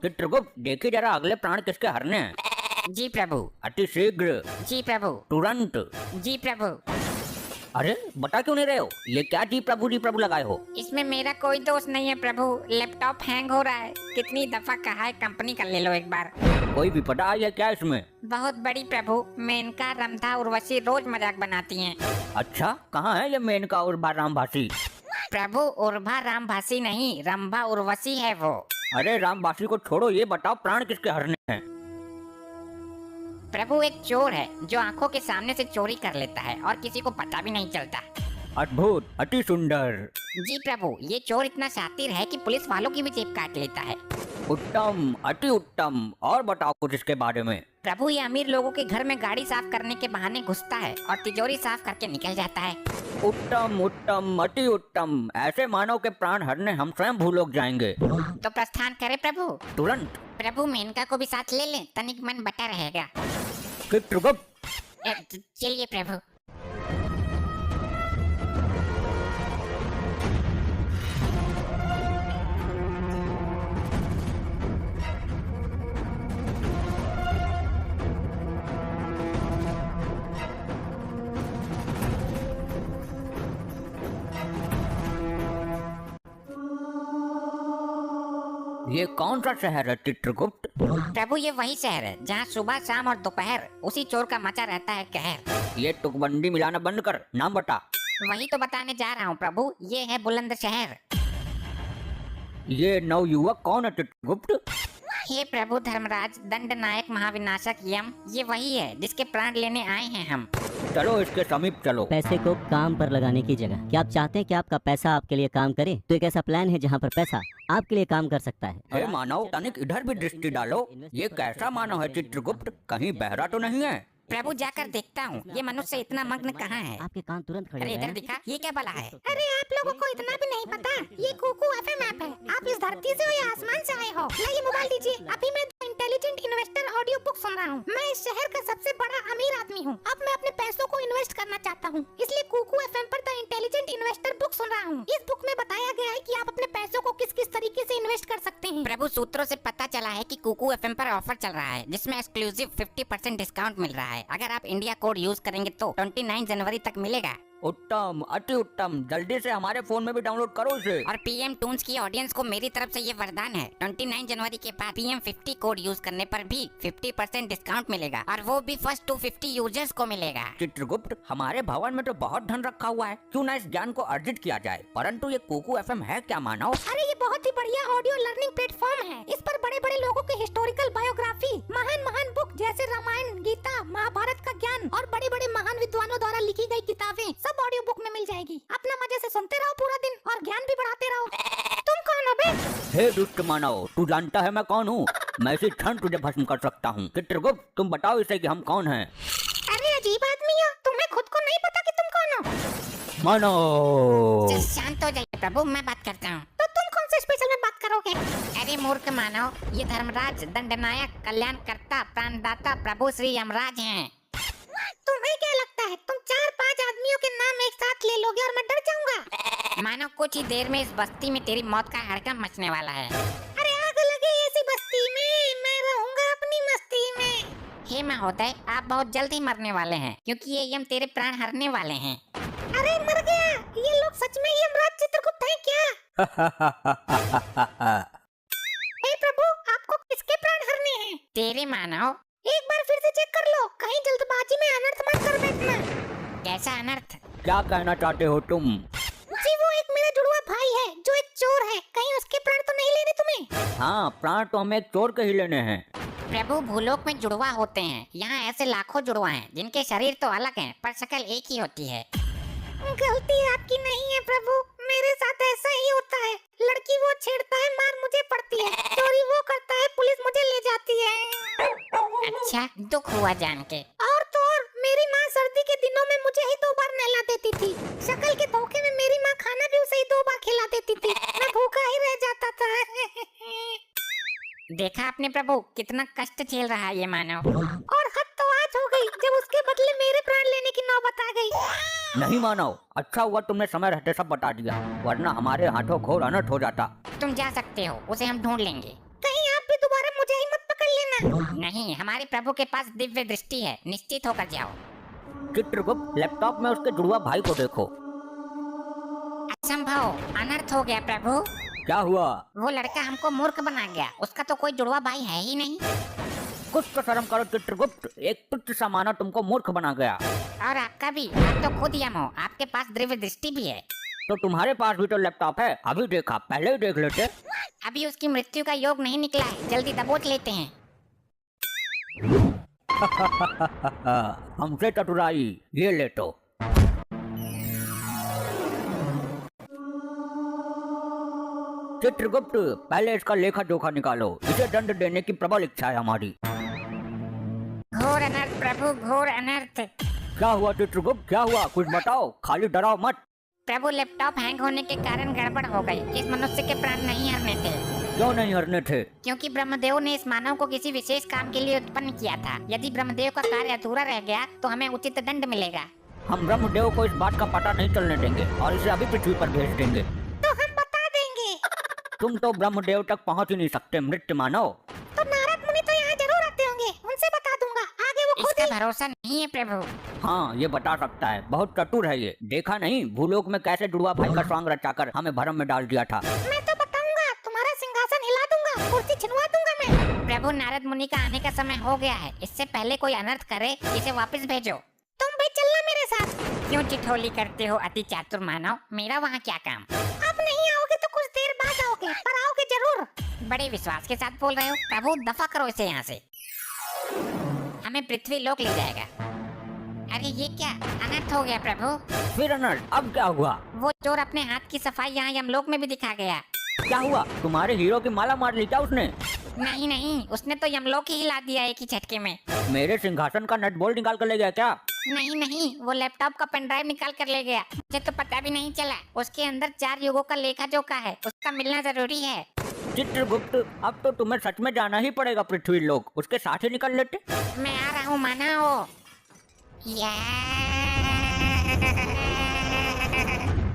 चित्रगुप्त देखिए जरा अगले प्राण किसके हरने हैं। जी प्रभु। अति शीघ्र, जी प्रभु। तुरंत। जी प्रभु। अरे बता क्यों नहीं रहे हो? ये क्या जी प्रभु लगाए हो? इसमें मेरा कोई दोष नहीं है प्रभु, लैपटॉप हैंग हो रहा है। कितनी दफा कहा है कंपनी का ले लो एक बार। कोई विपदा आई है क्या इसमें? बहुत बड़ी प्रभु, मेनका, रंभा, उर्वशी रोज मजाक बनाती हैं। अच्छा, कहाँ है ये मेनका उर्वा रामभासी? प्रभु उर्वा रामभासी नहीं, रंभा उर्वशी है वो। अरे रामभासी को छोड़ो, ये बताओ प्राण किसके हरने हैं? प्रभु एक चोर है जो आंखों के सामने से चोरी कर लेता है और किसी को पता भी नहीं चलता। अद्भुत, अति सुंदर। जी प्रभु, ये चोर इतना शातिर है कि पुलिस वालों की भी जेब काट लेता है। उत्तम, अति उत्तम। और बताओ कुछ इसके बारे में। प्रभु ये अमीर लोगों के घर में गाड़ी साफ करने के बहाने घुसता है और तिजोरी साफ करके निकल जाता है। उत्तम उत्तम, अति उत्तम। ऐसे मानव के प्राण हरने हम स्वयं भूलोक जाएंगे। तो प्रस्थान करें प्रभु? तुरंत। प्रभु मेनका को भी साथ ले लें, तनिक मन बटा रहेगा। चित्रगुप्त। चलिए प्रभु। ये कौन सा शहर है चित्रगुप्त? प्रभु ये वही शहर है जहाँ सुबह शाम और दोपहर उसी चोर का मचा रहता है कहर। ये तुकबंदी मिलाना बंद कर, नाम बता। वही तो बताने जा रहा हूँ प्रभु, ये है बुलंद शहर। ये नवयुवक कौन है चित्रगुप्त? हे प्रभु धर्मराज, दंड नायक महाविनाशक यम, ये वही है जिसके प्राण लेने आए हैं हम। चलो इसके समीप चलो। पैसे को काम पर लगाने की जगह क्या आप चाहते हैं कि आपका पैसा आपके लिए काम करे? तो एक ऐसा प्लान है जहाँ पर पैसा आपके लिए काम कर सकता है। अरे मानव, तनिक इधर भी दृष्टि डालो। ये कैसा मानव है चित्रगुप्त? कहीं बहरा तो नहीं है? प्रभु जाकर देखता हूँ, ये मनुष्य इतना मग्न कहाँ है। आपके कान तुरंत खड़े अरे हो इधर गए। दिखा, ये क्या बला है? अरे आप लोगों को इतना भी नहीं पता, ये कुकू एफएम ऐप है। आप इस धरती से हो या आसमान से आए हो। लाइए मोबाइल दीजिए, अभी मैं the intelligent investor audio book सुन रहा हूँ। मैं इस शहर का सबसे बड़ा अमीर आदमी हूँ। अब मैं अपने पैसों को इन्वेस्ट करना चाहता हूँ, इसलिए कुकू एफएम पर द इंटेलिजेंट इन्वेस्टर बुक सुन रहा हूँ। इस बुक में बताया गया है कि आप अपने पैसों को किस किस तरीके से इन्वेस्ट कर सकते हैं। प्रभु सूत्रों से पता चला है कि कुकू एफएम पर ऑफर चल रहा है जिसमें एक्सक्लूसिव 50% डिस्काउंट मिल रहा है। अगर आप इंडिया कोड यूज करेंगे तो 29 जनवरी तक मिलेगा। उत्तम, अति उत्तम। जल्दी से हमारे फोन में भी डाउनलोड करो इसे। और पीएम टून्स की ऑडियंस को मेरी तरफ से ये वरदान है, 29 जनवरी के बाद पीएम 50 कोड यूज करने पर भी 50% डिस्काउंट मिलेगा और वो भी फर्स्ट 250 यूजर्स को मिलेगा। चित्रगुप्त, हमारे भवन में तो बहुत धन रखा हुआ है, क्यों ना इस ज्ञान को अर्जित किया जाए। परंतु ये कुकू एफएम है क्या मानव? अरे ये बहुत ही बढ़िया ऑडियो लर्निंग प्लेटफॉर्म है। इस पर बड़े बड़े लोगों के हिस्टोरिकल बायोग्राफी, महान महान बुक जैसे रामायण, गीता, महाभारत का ज्ञान और बड़े बड़े महान विद्वानों द्वारा लिखी गई किताबें सब ऑडियो बुक में मिल जाएगी। अपना मजे से सुनते रहो पूरा दिन और ज्ञान भी बढ़ाते रहो। तुम कौन हो बे? हे दुष्ट मानव, तू जानता है मैं कौन हूँ? मैं इसी क्षण तुझे भस्म कर सकता हूँ। चित्रगुप्त, तुम बताओ इसे कि हम कौन हैं? अरे अजीब आदमी हो, तुम्हें खुद को नहीं पता कि तुम कौन हो? मानव, शांत हो जाइए प्रभु, मैं बात करता हूँ। तो तुम कौन से स्पेशल में बात करोगे? अरे मूर्ख मानव, ये धर्मराज, दंडनायक, कल्याणकर्ता, प्राणदाता प्रभु श्री यमराज हैं। तुम्हें क्या लगता है तुम 4-5 आदमियों के नाम एक साथ ले लोगे और मैं डर जाऊंगा? मानो कुछ ही देर में इस बस्ती में तेरी मौत का हड़कंप मचने वाला है। अरे आग लगे ऐसी बस्ती में, मैं रहूंगा अपनी मस्ती में। हे महोदय, आप बहुत जल्द ही मरने वाले हैं क्योंकि ये यम तेरे प्राण हरने वाले हैं। अरे मर गया, ये लोग सच में यमराज चित्रगुप्त हैं क्या? हे प्रभु, आपको किसके प्राण हरने हैं? तेरे मानव। एक बार फिर से चेक कर लो, कहीं जल्दबाजी में अनर्थ मत कर बैठना। कैसा अनर्थ? क्या कहना चाहते हो तुम? जी वो एक मेरा जुड़वा भाई है जो एक चोर है, कहीं उसके प्राण तो नहीं लेने तुम्हें? हाँ, प्राण तो हमें एक चोर के ही लेने हैं। प्रभु भूलोक में जुड़वा होते हैं, यहाँ ऐसे लाखों जुड़वा हैं जिनके शरीर तो अलग हैं पर शक्ल एक ही होती है। गलती आपकी नहीं है प्रभु, मेरे साथ ऐसा ही होता है। लड़की वो छेड़ता है, मार मुझे पड़ती है। चोरी वो करता है, पुलिस मुझे ले जाती है। अच्छा, दुख हुआ जान के। और तो और मेरी माँ सर्दी के दिनों में मुझे ही 2 बार नहला देती थी। शक्ल के धोखे में मेरी माँ खाना भी उसे ही 2 बार खिला देती थी। मैं भूखा ही रह जाता था। देखा आपने प्रभु, कितना कष्ट झेल रहा है ये मानव। और हद तो आज हो गई जब उसके बदले मेरे प्राण लेने की नौबत आ गई। नहीं मानव, अच्छा हुआ तुमने समय रहते सब बता दिया, वरना हमारे हाथों घोर अनर्थ हो जाता। तुम जा सकते हो, उसे हम ढूंढ लेंगे। कहीं आप भी दोबारा मुझे ही मत पकड़ लेना। नहीं, हमारे प्रभु के पास दिव्य दृष्टि है, निश्चित होकर जाओ। चित्रगुप्त, लैपटॉप में उसके जुड़वा भाई को देखो। असंभव, अनर्थ हो गया प्रभु। क्या हुआ? वो लड़का हमको मूर्ख बना गया, उसका तो कोई जुड़वा भाई है ही नहीं। कुछ तो शर्म करो चित्रगुप्त, एक तुच्छ सा मानव तुमको मूर्ख बना गया। और आपका भी, आप तो खुद यम हो, आपके पास दिव्य दृष्टि भी है। तो तुम्हारे पास भी तो लैपटॉप है, अभी देखा, पहले ही देख लेते। अभी उसकी मृत्यु का योग नहीं निकला है, जल्दी दबोच लेते हैं। हमसे चतुराई, ये ले तो। चित्रगुप्त, पहले इसका लेखा जोखा निकालो, इसे दंड देने की प्रबल इच्छा है हमारी। घोर अनर्थ प्रभु, घोर अनर्थ। क्या हुआ चित्रगुप्त, क्या हुआ, कुछ बताओ, खाली डराओ मत। प्रभु, लैपटॉप हैंग होने के कारण गड़बड़ हो गई। इस मनुष्य के प्राण नहीं हरने थे। क्यों नहीं हरने थे? क्योंकि ब्रह्मदेव ने इस मानव को किसी विशेष काम के लिए उत्पन्न किया था। यदि ब्रह्मदेव का कार्य अधूरा रह गया तो हमें उचित दंड मिलेगा। हम ब्रह्मदेव को इस बात का पता नहीं चलने देंगे और इसे अभी पृथ्वी पर भेज देंगे। तो हम बता देंगे। तुम तो ब्रह्मदेव तक पहुंच ही नहीं सकते मृत्यु मानव। तो नारद मुनि तो यहाँ जरूर आते होंगे, उनसे बता दूंगा, आगे वो खुद इसका भरोसा नहीं है प्रभु। हाँ, ये बता सकता है, बहुत चतुर है ये। देखा नहीं भूलोक में कैसे जुड़वा भाई का स्वांग रचाकर हमें भरम में डाल दिया था। मैं तो बताऊंगा, तुम्हारा सिंहासन हिला दूंगा, कुर्सी छिनवा दूंगा मैं। प्रभु, नारद मुनि का आने का समय हो गया है, इससे पहले कोई अनर्थ करे, इसे वापस भेजो। तुम भी चलना मेरे साथ। क्यों चिठोली करते हो अति चातुर मानव, मेरा वहाँ क्या काम? अब नहीं आओगे तो कुछ देर बाद आओगे, पर आओगे जरूर। बड़े विश्वास के साथ बोल रहे हो। प्रभु, दफा करो इसे यहाँ से, हमें पृथ्वी लोक ले जाएगा। अरे ये क्या अनर्थ हो गया प्रभु? फिर अनर्थ, अब क्या हुआ? वो चोर अपने हाथ की सफाई यहाँ यमलोक में भी दिखा गया। क्या हुआ, तुम्हारे हीरो की माला मार ली क्या उसने? नहीं नहीं, उसने तो यमलोक ही हिला दिया एक ही झटके में। मेरे सिंहासन का नट बोल्ट निकाल कर ले गया क्या? नहीं नहीं, वो लैपटॉप का पेन ड्राइव निकाल कर ले गया, मुझे तो पता भी नहीं चला। उसके अंदर 4 युगों का लेखा जोखा है, उसका मिलना जरूरी है। चित्रगुप्त, अब तो तुम्हें सच में जाना ही पड़ेगा पृथ्वी लोक, उसके साथ ही निकल लेते। मैं आ रहा हूँ मानव।